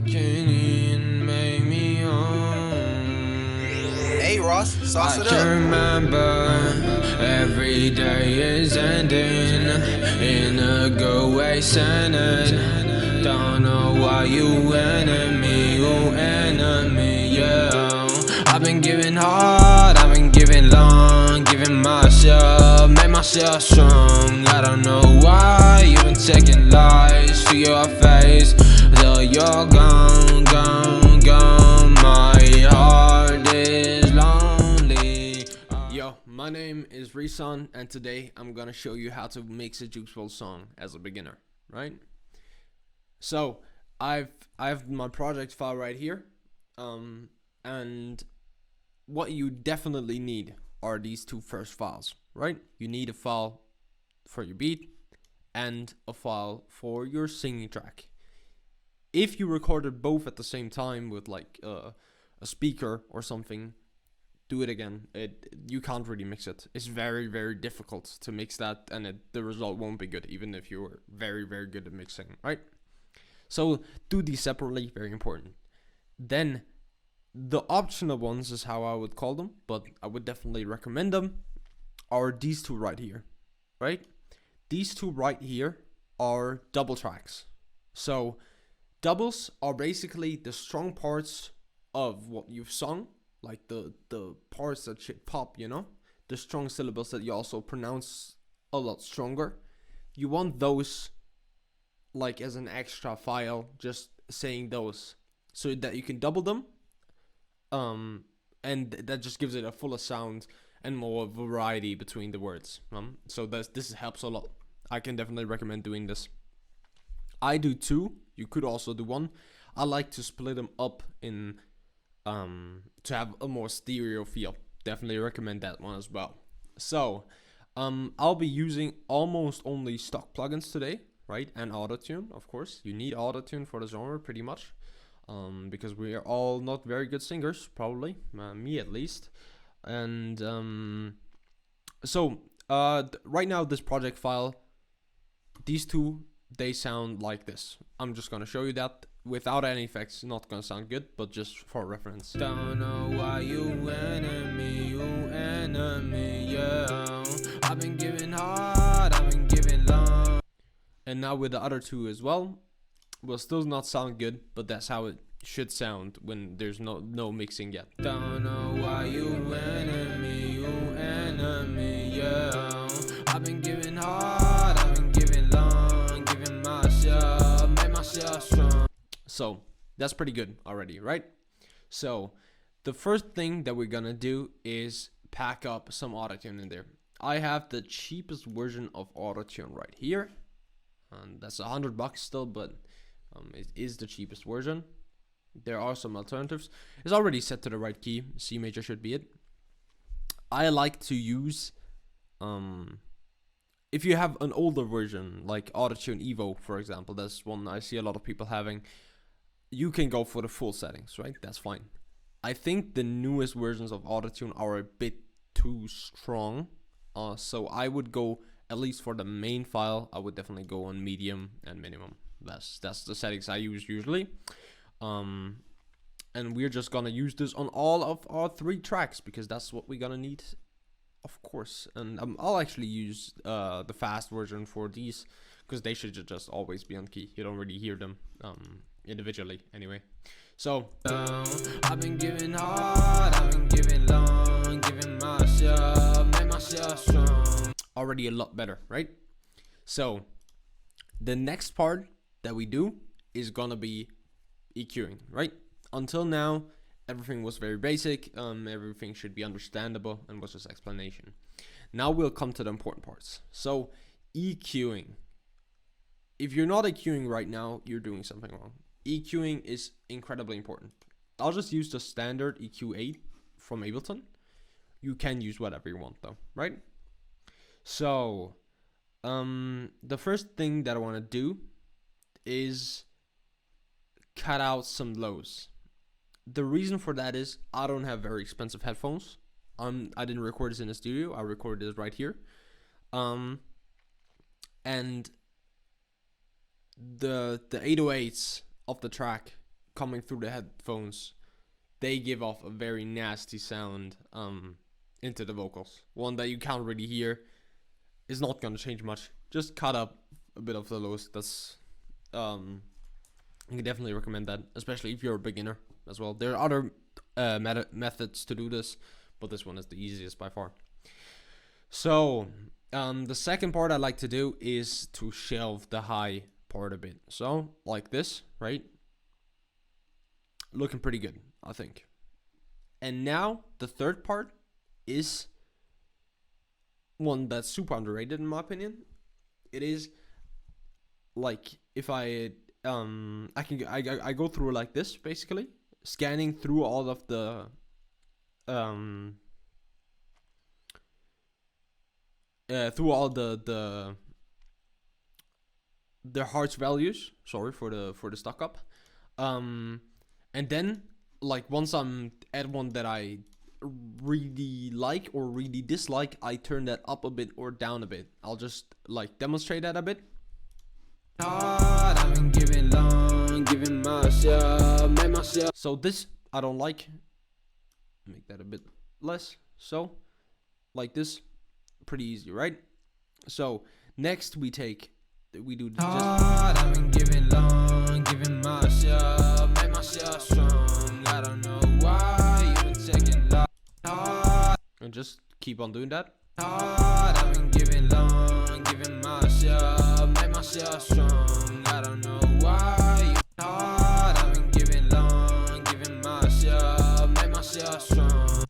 can in, make me on. Hey Ross, sauce it I can up. remember every day is ending in a good way, sending. Don't know why you enemy, yeah. I've been giving hard, I've been giving long, giving myself, make myself strong. I don't know why you've been taking lies to your face till you're gone, gone, gone. My heart is lonely. Yo, my name is Risan, and today I'm gonna show you how to mix a Juice Wrld song as a beginner, right? So I've my project file right here, and what you definitely need are these two first files, right? You need a file for your beat and a file for your singing track. If you recorded both at the same time with like a speaker or something, do it again. You can't really mix it. It's very, very difficult to mix that, and the result won't be good, even if you're very, very good at mixing, right? So do these separately, very important. Then the optional ones is how I would call them, but I would definitely recommend them, are these two right here, right? These two right here are double tracks. So doubles are basically the strong parts of what you've sung, like the parts that should pop, you know? The strong syllables that you also pronounce a lot stronger. You want those like as an extra file, just saying those, so that you can double them, and that just gives it a fuller sound and more variety between the words. So this helps a lot. I can definitely recommend doing this. I do two. You could also do one. I like to split them up in to have a more stereo feel. Definitely recommend that one as well. So I'll be using almost only stock plugins today, right? And autotune, of course. You need autotune for the genre, pretty much, because we are all not very good singers, probably, me at least. And so right now, this project file, these two, they sound like this. I'm just gonna show you that without any effects. Not gonna sound good, but just for reference. Don't know why you enemy, yeah. I've been giving hard, I've been giving long. And now with the other two as well, will still not sound good, but that's how it should sound when there's no mixing yet. Don't know why you enemy, yeah. I've been giving hard, I've been giving long, giving myself, make myself strong. So that's pretty good already, right? So the first thing that we're gonna do is pack up some autotune in there. I have the cheapest version of autotune right here, and that's $100 still, but it is the cheapest version. There are some alternatives. It's already set to the right key. C major should be it. I like to use, if you have an older version like Autotune Evo, for example, that's one I see a lot of people having. You can go for the full settings, right? That's fine. I think the newest versions of Autotune are a bit too strong, so I would go, at least for the main file, I would definitely go on medium and minimum. That's the settings I use usually. And we're just gonna use this on all of our 3 tracks, because that's what we're gonna need, of course. And I'll actually use the fast version for these, because they should just always be on key. You don't really hear them individually anyway. So I've been giving hard, I've been giving long, giving myself, make myself strong. Already a lot better, right? So the next part that we do is gonna be EQing, right? Until now, everything was very basic. Everything should be understandable and was just explanation. Now we'll come to the important parts. So EQing. If you're not EQing right now, you're doing something wrong. EQing is incredibly important. I'll just use the standard EQ8 from Ableton. You can use whatever you want though, right? So the first thing that I want to do is cut out some lows. The reason for that is I don't have very expensive headphones. I didn't record this in the studio. I recorded this right here. And the 808s of the track coming through the headphones, they give off a very nasty sound into the vocals. One that you can't really hear. Is not gonna change much. Just cut up a bit of the lows. That's I can definitely recommend that, especially if you're a beginner as well. There are other methods to do this, but this one is the easiest by far. So the second part I like to do is to shelve the high part a bit. So like this, right? Looking pretty good, I think. And now the third part is one that's super underrated in my opinion. It is like if I go through like this, basically scanning through all of the through all the hearts values. Sorry for the stuck up. And then like once I'm at one that I really like or really dislike, I turn that up a bit or down a bit. I'll just like demonstrate that a bit. I've been giving long, giving myself, make myself. So this I don't like. Make that a bit less. So like this, pretty easy, right? So next we do just. I've been giving long, giving myself, make myself strong. I don't know why you've been taking long. And just keep on doing that. I've been giving long, giving myself, make myself strong. I don't know why I've been giving long, giving myself, make myself strong.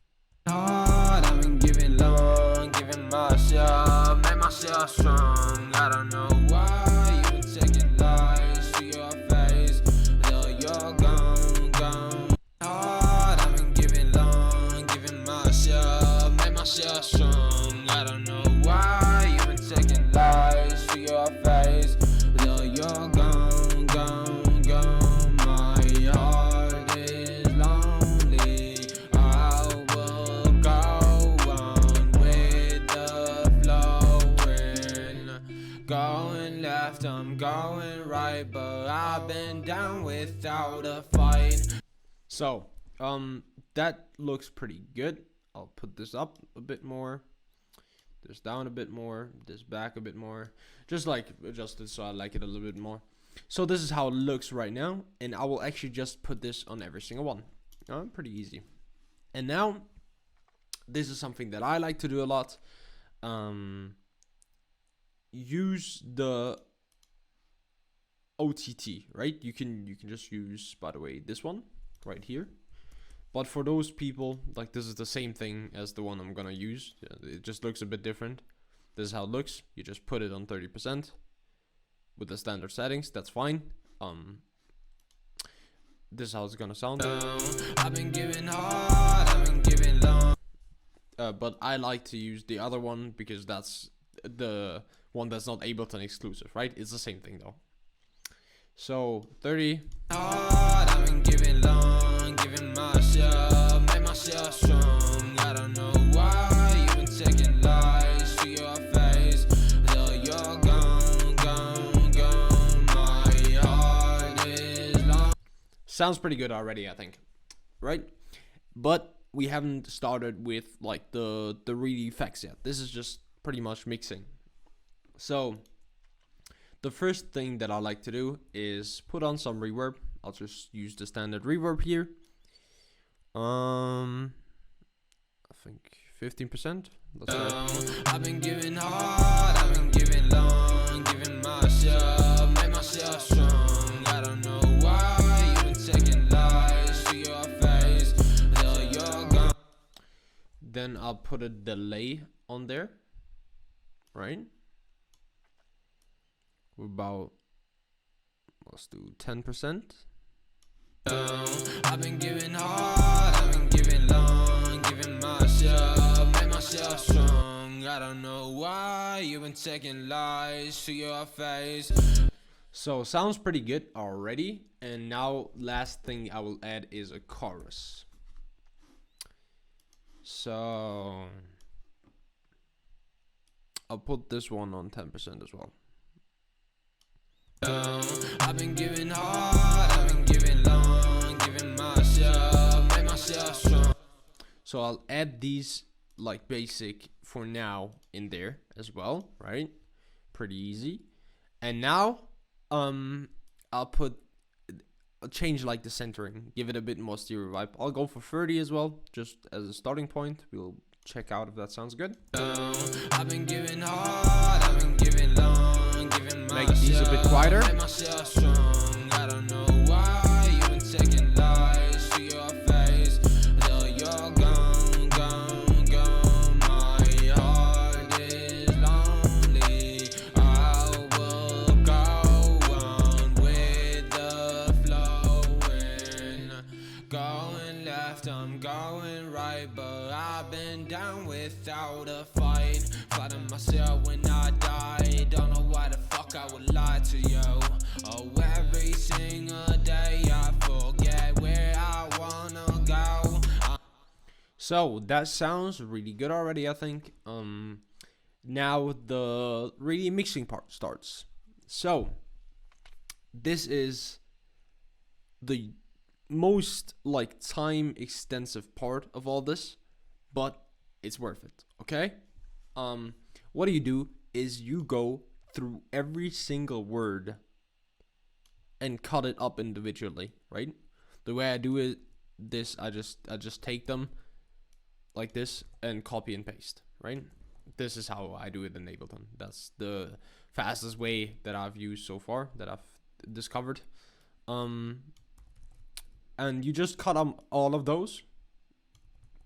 I've been giving long, giving myself, make myself strong. I don't know why you've been taking lies to your face till you're gone, gone. I've been giving long, giving myself, make myself strong. I don't know why you've been taking lies to your face till you're gone, gone, gone. My heart is lonely. I will go on with the flowing. Going left, I'm going right, but I've been down without a fight. So that looks pretty good. I'll put this up a bit more, this down a bit more, this back a bit more, just like adjust it so I like it a little bit more. So this is how it looks right now, and I will actually just put this on every single one. Pretty easy. And now this is something that I like to do a lot. Use the OTT, right? You can just use, by the way, this one right here. But for those people, like this is the same thing as the one I'm gonna use. It just looks a bit different. This is how it looks. You just put it on 30% with the standard settings. That's fine. This is how it's gonna sound. I've been giving hard, I've been giving long. But I like to use the other one because that's the one that's not Ableton exclusive, right? It's the same thing though. So 30. I've been giving long, giving myself, make myself strong. I don't know why you've been taking lies to your face till you're gone, gone, gone. My heart is long. Sounds pretty good already, I think, right? But we haven't started with like the really effects yet. This is just pretty much mixing. So the first thing that I like to do is put on some reverb. I'll just use the standard reverb here. I think 15%. That's right. I've been giving hard, I've been giving long, giving myself, make myself strong. I don't know why you've been taking lies to your face till you're gone. Then I'll put a delay on there, right? About, let's do 10%. I've been giving hard, I've been giving long, giving myself, make myself strong. I don't know why you've been taking lies to your face. So sounds pretty good already. And now last thing I will add is a chorus. So I'll put this one on 10% as well. I've been giving hard, I've been giving long, So I'll add these like basic for now in there as well, right? Pretty easy. And now I'll change like the centering, give it a bit more stereo vibe. I'll go for 30 as well, just as a starting point. We'll check out if that sounds good. I've been giving hard, I've been giving long, giving Make these a bit quieter. I don't know why you've been taking lies to your face until you're gone, gone, gone. My heart is lonely. I will go on with the flowing. Going left, I'm going right, but I've been down without a fight. Fighting myself when I die. Don't know why the fuck I would lie to you. Oh, every single day I forget where I wanna go. So that sounds really good already, I think. Now the really mixing part starts. So this is the most like time extensive part of all this, but it's worth it. Okay. What do is you go through every single word and cut it up individually, right? The way I do it, I just take them like this and copy and paste, right? This is how I do it in Ableton. That's the fastest way that I've used so far, that I've discovered. And you just cut all of those,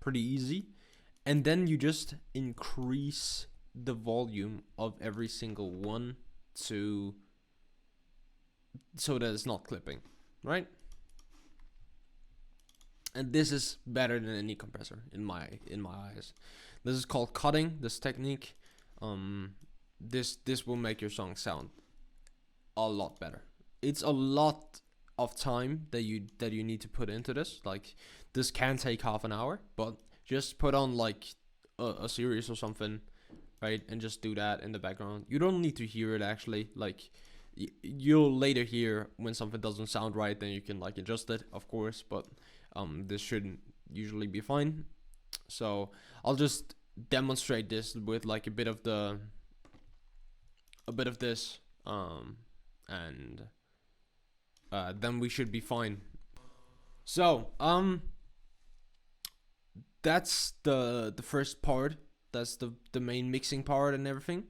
pretty easy, and then you just increase the volume of every single one so that it's not clipping, right? And this is better than any compressor in my eyes. This is called cutting, this technique. This will make your song sound a lot better. It's a lot of time that you need to put into this. Like, this can take half an hour, but just put on like a series or something, right? And just do that in the background. You don't need to hear it actually. Like, you'll later hear when something doesn't sound right, then you can like adjust it, of course, but this shouldn't usually be fine. So I'll just demonstrate this with like a bit of this, and then we should be fine. So that's the first part. That's the main mixing part and everything.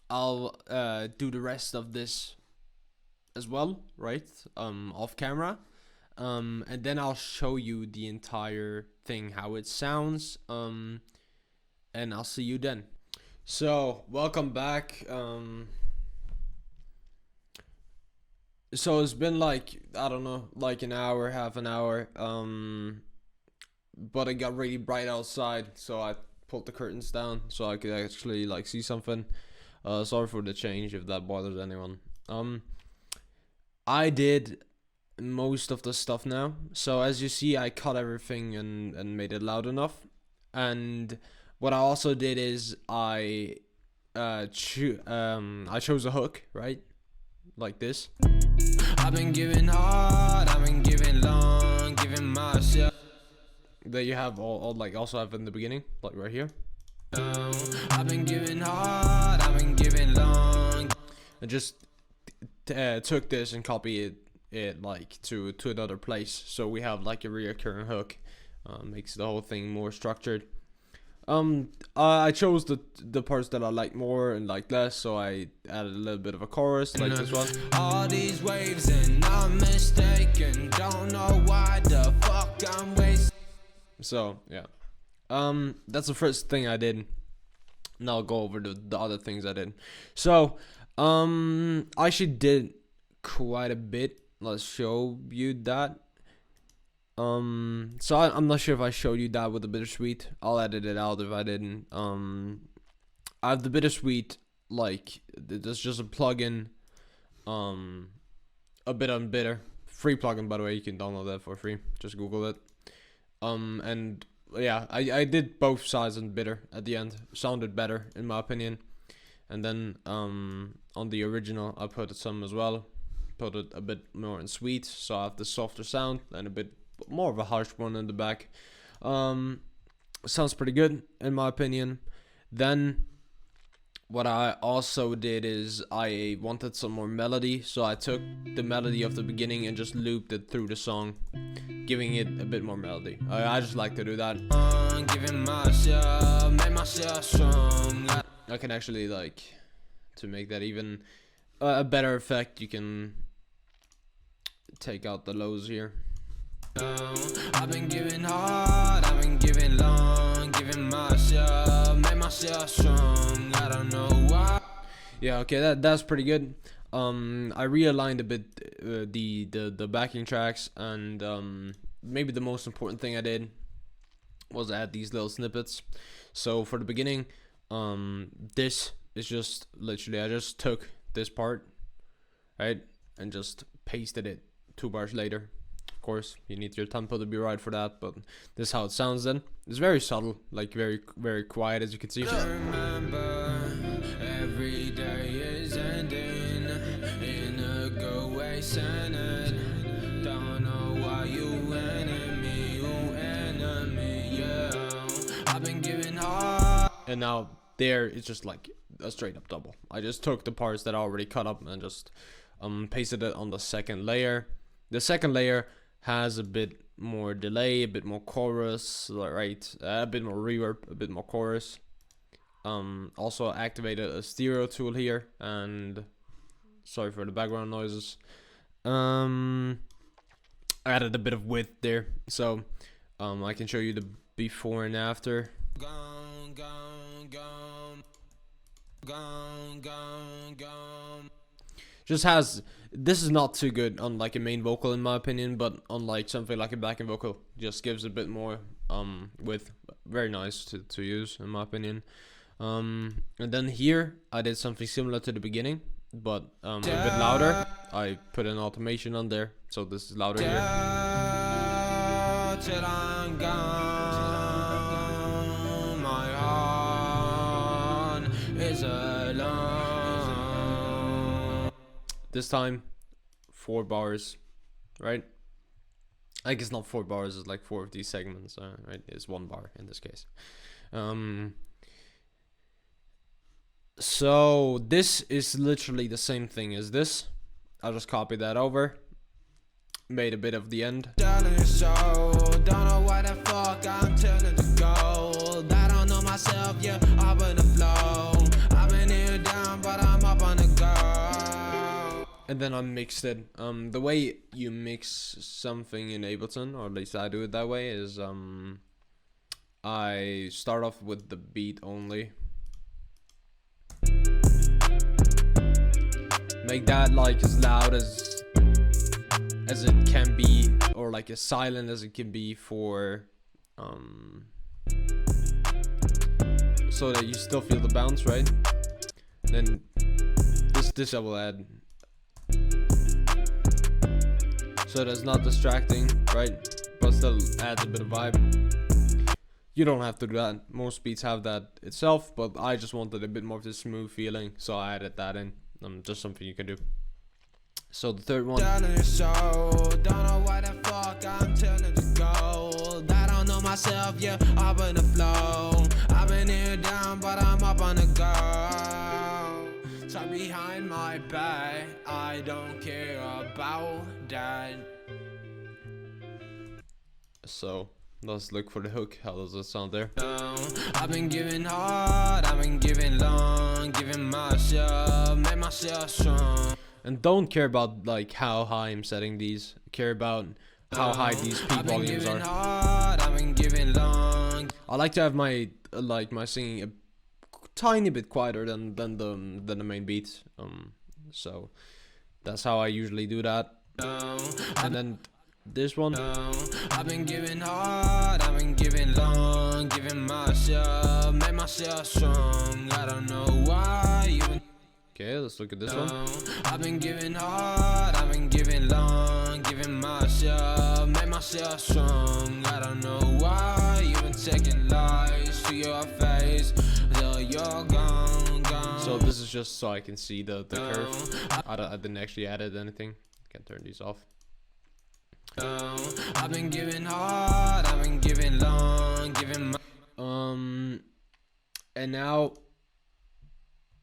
I'll do the rest of this as well, right? Off camera. And then I'll show you the entire thing, how it sounds. And I'll see you then. So welcome back. So it's been like, I don't know, like an hour, half an hour. But it got really bright outside, so I pulled the curtains down so I could actually like see something. Sorry for the change if that bothers anyone. I did most of the stuff now. So as you see, I cut everything and made it loud enough. And what I also did is I chose a hook, right? Like this. I've been giving hard, I've been giving long, giving myself. That you have all like also have in the beginning, like right here. I've been giving hard, I've been giving long. I just took this and copied it like to another place, so we have like a reoccurring hook. Makes the whole thing more structured. I chose the parts that I like more and like less, so I added a little bit of a chorus like this one. All these waves and I'm mistaken, don't know why the fuck I'm wasting. So yeah, that's the first thing I did. Now I'll go over the other things I did. So I actually did quite a bit. Let's show you that. So I'm not sure if I showed you that with the bittersweet. I'll edit it out if I didn't. I have the bittersweet, like, there's just a plugin, a bit on bitter, free plugin, by the way. You can download that for free, just Google it. And yeah, I did both sides and bitter at the end. Sounded better in my opinion. And then on the original I put some as well, put it a bit more in sweet, so I have the softer sound and a bit more of a harsh one in the back. Sounds pretty good in my opinion. Then what I also did is I wanted some more melody, so I took the melody of the beginning and just looped it through the song, giving it a bit more melody. I just like to do that. Giving myself, make myself strong. I can actually, like, to make that even a better effect, you can take out the lows here. I've been giving hard, I've been giving long, giving myself, make myself strong. I don't know why. Yeah, okay, that's pretty good. I realigned a bit the backing tracks, and maybe the most important thing I did was add these little snippets. So for the beginning, this is just literally, I just took this part, right, and just pasted it 2 bars later. Of course, you need your tempo to be right for that, but this is how it sounds then. It's very subtle, like very quiet, as you can see. Remember, every day is ending in a good way, Senate. Don't know why you enemy, yeah. I've been giving hard. And now there, it's just like a straight up double. I just took the parts that I already cut up and just pasted it on the second layer. The second layer has a bit more delay, a bit more chorus, right? A bit more reverb, a bit more chorus. Also activated a stereo tool here, and sorry for the background noises. Added a bit of width there, so I can show you the before and after. Just has, this is not too good on like a main vocal in my opinion, but on like something like a backing vocal, just gives a bit more width. Very nice to use in my opinion. And then here I did something similar to the beginning, but a bit louder. I put an automation on there, so this is louder here. Till I'm gone, my heart is alone. This time 4 bars, right? I guess not 4 bars, it's like 4 of these segments, right? It's 1 bar in this case. So this is literally the same thing as this. I'll just copy that over, made a bit of the end. Don't know why the fuck I'm telling to go. I don't know myself, yeah, up in the flow. I've been here down, but I'm up on the go. And then I mixed it. The way you mix something in Ableton, or at least I do it that way, is I start off with the beat only. Make that like as loud as it can be, or like as silent as it can be, for so that you still feel the bounce, right? Then this I will add, so that's not distracting, right? But still adds a bit of vibe. You don't have to do that. Most beats have that itself, but I just wanted a bit more of this smooth feeling, so I added that in. Just something you can do. So the third one. Don't know why the fuck I'm telling to go. I don't know myself, yeah, up in the flow. I've been here down, but I'm up on the go. Talk behind my back, I don't care about that. So let's look for the hook. How does it sound there? I've been giving hard, I've been giving long, giving myself, make myself strong. And don't care about like how high I'm setting these. Care about how high these peak volumes are. Hard, I've been giving long. I like to have my my singing a tiny bit quieter than the main beat. So that's how I usually do that. And then this one. I've been giving hard, I've been giving long, giving myself, make myself strong. I don't know why you. Okay, let's look at this one. I've been giving hard, I've been giving long, giving myself, make myself strong. I don't know why you've been taking lies to your face till you're gone. So this is just so I can see the curve. I didn't actually add anything. Can turn these off. I've been giving hard, I've been giving long, giving my and now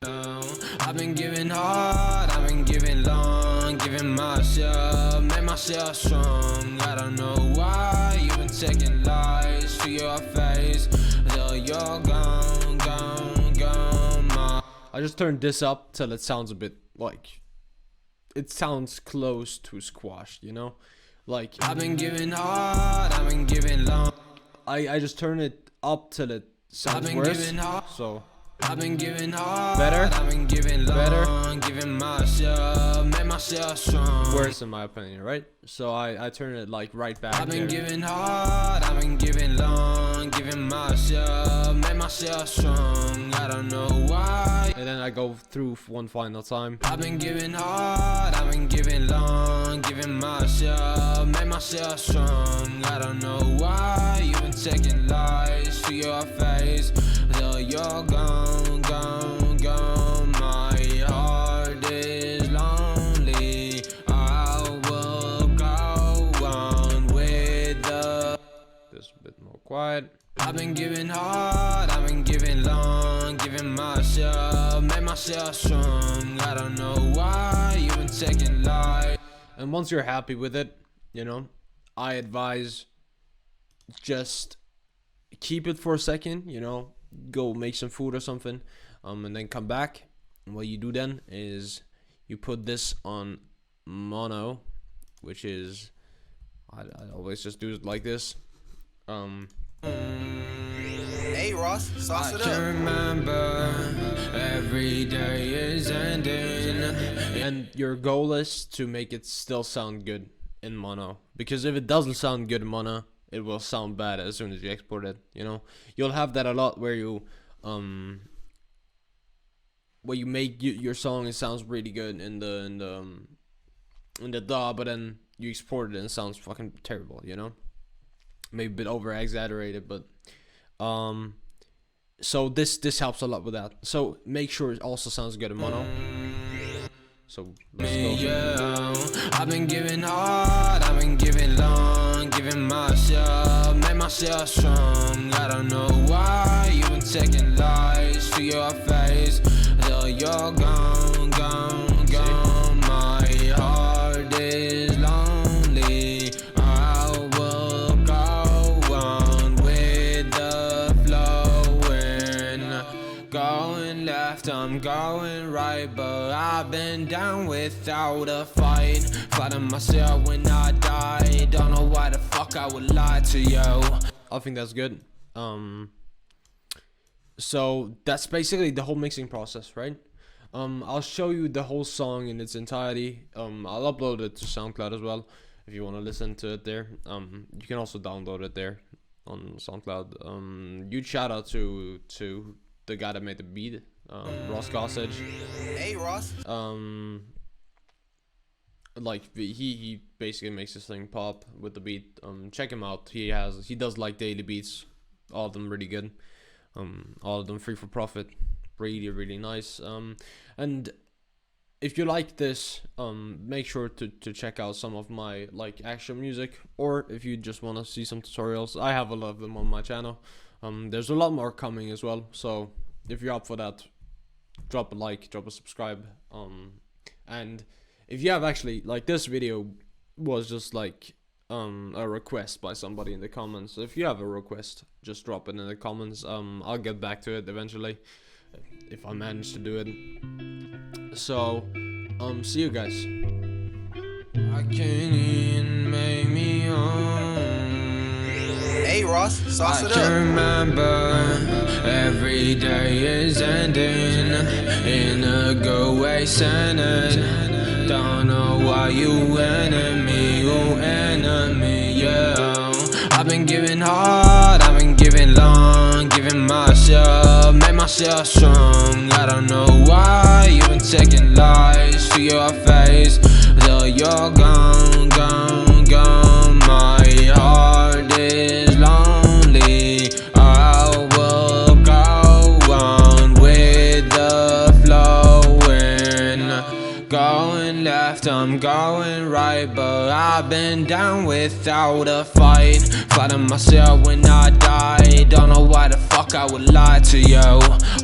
I've been giving hard, I've been giving long, giving myself, make myself strong. I don't know why you've been taking lies to your face till you're gone, gone, gone. I just turned this up till it sounds a bit like it sounds close to squashed, you know? Like I've been giving hard, I've been giving long. I just turn it up till it sounds worse. So I've been giving hard, better, I've been giving long, better, giving myself, make myself strong. Worse in my opinion, right? So I turn it like right back. I've been giving hard, I've been giving long, giving myself, make myself strong. I don't know why. And then I go through one final time. I've been giving hard, I've been giving long, giving myself, make myself strong. I don't know why you've been taking lies to your face till you're gone, gone, gone. My heart is lonely. I will go on with the. This a bit more quiet. I've been giving hard, I've been giving long, giving myself, make myself strong. I don't know why you've been taking lies. And once you're happy with it, you know, I advise just keep it for a second, you know, go make some food or something, and then come back. And what you do then is you put this on mono, which is I always just do it like this. Hey Ross, sauce it I can up. remember every day is ending. And your goal is to make it still sound good in mono, because if it doesn't sound good in mono, it will sound bad as soon as you export it. You know, you'll have that a lot where you make your song, it sounds really good in the DAW, but then you export it and it sounds fucking terrible. You know, maybe a bit over exaggerated, but so this helps a lot with that. So make sure it also sounds good in mono. So let's go. Yeah, I've been giving hard, I've been giving long, giving myself, make myself strong. I don't know why you've been taking lies to your face till you're gone, gone, gone. My heart is lonely. I will go on with the flowing. Going left, I'm going right, but I've been down without a fight. Fighting myself when I die. Don't know why the fuck I would lie to you. I think that's good. So that's basically the whole mixing process, right? I'll show you the whole song in its entirety. I'll upload it to SoundCloud as well if you want to listen to it there. You can also download it there on SoundCloud. Huge shout out to the guy that made the beat, Ross Gossage. Hey Ross. Like he basically makes this thing pop with the beat. Check him out. He does like daily beats, all of them really good. All of them free for profit, really nice. And if you like this, make sure to check out some of my like actual music, or if you just want to see some tutorials, I have a lot of them on my channel. There's a lot more coming as well, so if you're up for that, drop a like, drop a subscribe. And if you have actually, like, this video was just like a request by somebody in the comments. So if you have a request, just drop it in the comments. I'll get back to it eventually if I manage to do it. So see you guys. I can't even make me home. Hey Ross, sauce I it can up. remember every day is ending in a good way, sending. Don't know why you enemy, yeah. I've been giving hard, I've been giving long, giving myself, make myself strong. I don't know why you've been taking lies to your face till you're gone, gone, gone. My heart is lonely. I will go on with the flowing. Going left, left, I'm going right, but I've been down without a fight. Fighting myself when I die. Don't know why the fuck I would lie to you.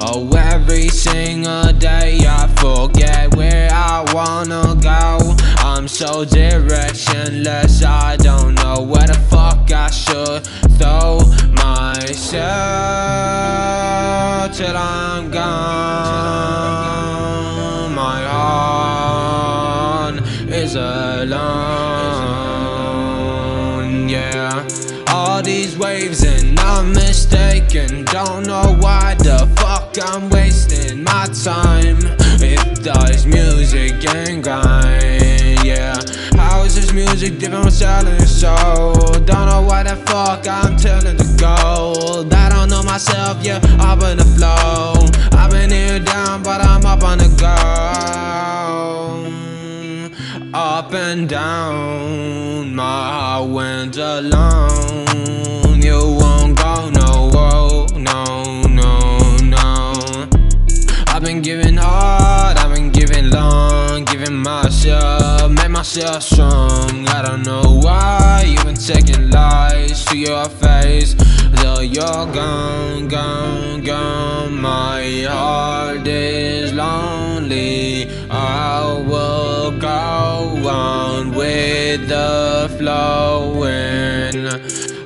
Oh, every single day I forget where I wanna go. I'm so directionless, I don't know where the fuck I should throw myself till I'm gone. My heart is alone, yeah. All these waves and I'm mistaken. Don't know why the fuck I'm wasting my time with this music and grind, yeah. How is this music different from selling a soul? Don't know why the fuck I'm telling the goal. I don't know myself, yeah, up in the flow. I've been here down, but I'm up on the go. Up and down, my heart went alone. You won't go no, no, no, no. I've been giving hard, I've been giving long, giving myself, make myself strong. I don't know why you've been taking lies to your face till you're gone, gone, gone. My heart is lonely. I will go on with the flowing.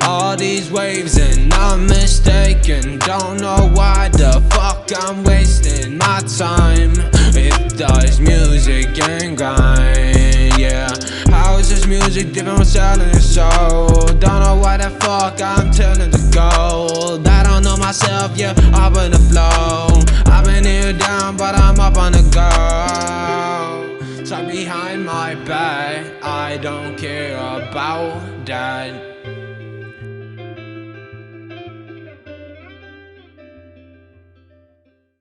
All these waves and I'm mistaken. Don't know why the fuck I'm wasting my time with this music and grind, yeah. How is this music different from selling a soul? Don't know why the fuck I'm telling the goal. I don't know myself, yeah, up in the flow. I've been here down, but I'm up on the go. Talk behind my back, I don't care about that.